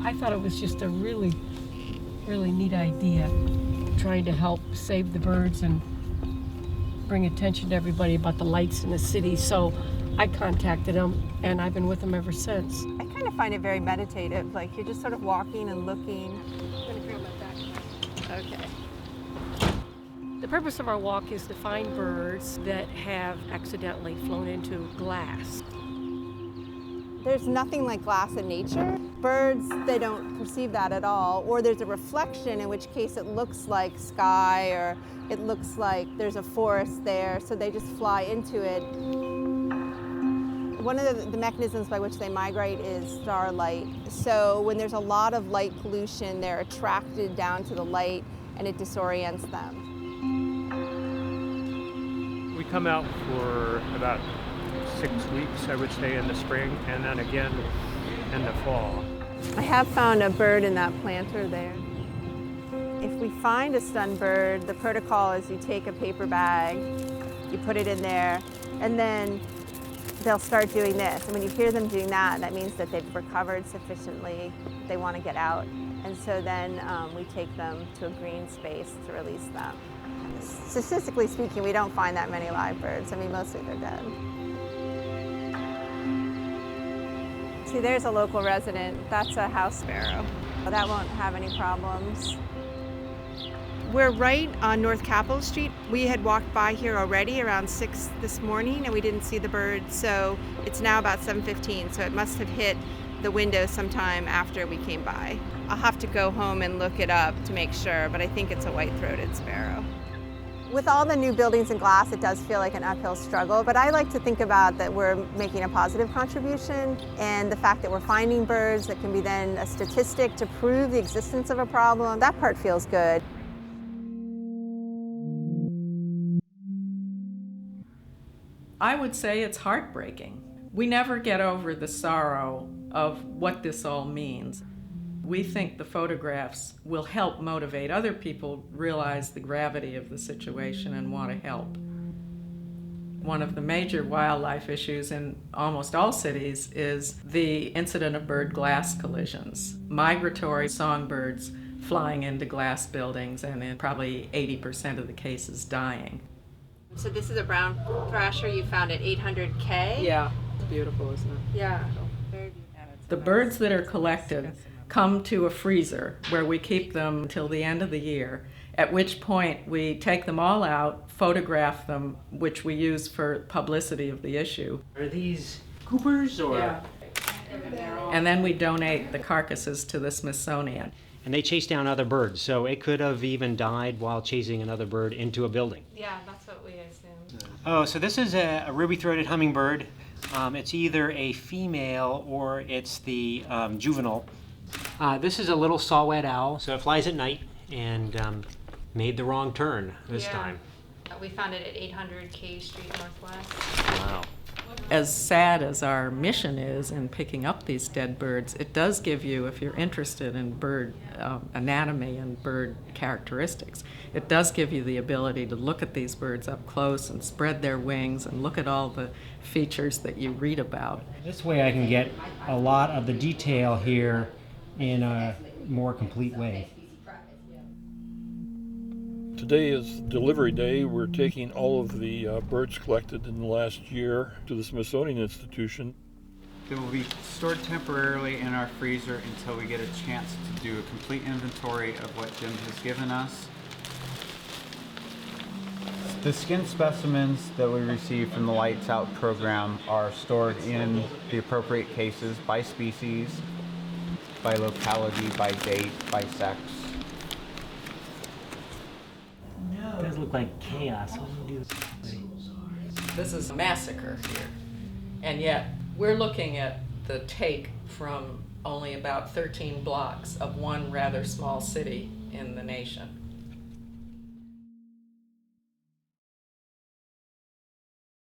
I thought it was just a really, really neat idea, trying to help save the birds and bring attention to everybody about the lights in the city. So I contacted them, and I've been with them ever since. I kind of find it very meditative, like you're just sort of walking and looking. I'm gonna grab my backpack. Okay. The purpose of our walk is to find birds that have accidentally flown into glass. There's nothing like glass in nature. Birds, they don't perceive that at all, or there's a reflection, in which case it looks like sky, or it looks like there's a forest there, so they just fly into it. One of the mechanisms by which they migrate is starlight. So when there's a lot of light pollution, they're attracted down to the light, and it disorients them. We come out for about 6 weeks, I would say, in the spring, and then again in the fall. I have found a bird in that planter there. If we find a stunned bird, the protocol is you take a paper bag, you put it in there, and then they'll start doing this. And when you hear them doing that, that means that they've recovered sufficiently, they want to get out. And so then we take them to a green space to release them. Statistically speaking, we don't find that many live birds. I mean, mostly they're dead. See, there's a local resident. That's a house sparrow. That won't have any problems. We're right on North Capitol Street. We had walked by here already around 6 this morning, and we didn't see the bird, so it's now about 7:15, so it must have hit the window sometime after we came by. I'll have to go home and look it up to make sure, but I think it's a white-throated sparrow. With all the new buildings and glass, it does feel like an uphill struggle, but I like to think about that we're making a positive contribution, and the fact that we're finding birds that can be then a statistic to prove the existence of a problem, that part feels good. I would say it's heartbreaking. We never get over the sorrow of what this all means. We think the photographs will help motivate other people realize the gravity of the situation and want to help. One of the major wildlife issues in almost all cities is the incident of bird glass collisions. Migratory songbirds flying into glass buildings, and in probably 80% of the cases dying. So this is a brown thrasher you found at 800K? Yeah, it's beautiful, isn't it? Yeah. The birds that are collected come to a freezer where we keep them until the end of the year, at which point we take them all out, photograph them, which we use for publicity of the issue. Are these Coopers or? Yeah. And then we donate the carcasses to the Smithsonian. And they chase down other birds, so it could have even died while chasing another bird into a building. Yeah, that's what we assumed. Oh, so this is a ruby-throated hummingbird. It's either a female or it's the juvenile. This is a little saw-whet owl, so it flies at night and made the wrong turn this time. We found it at 800K Street Northwest. Wow. As sad as our mission is in picking up these dead birds, it does give you, if you're interested in bird anatomy and bird characteristics, it does give you the ability to look at these birds up close and spread their wings and look at all the features that you read about. This way I can get a lot of the detail here in a more complete way. Today is delivery day. We're taking all of the birds collected in the last year to the Smithsonian Institution. They will be stored temporarily in our freezer until we get a chance to do a complete inventory of what Jim has given us. The skin specimens that we receive from the Lights Out program are stored in the appropriate cases by species, by locality, by date, by sex. It does look like chaos. This is a massacre here, and yet we're looking at the take from only about 13 blocks of one rather small city in the nation.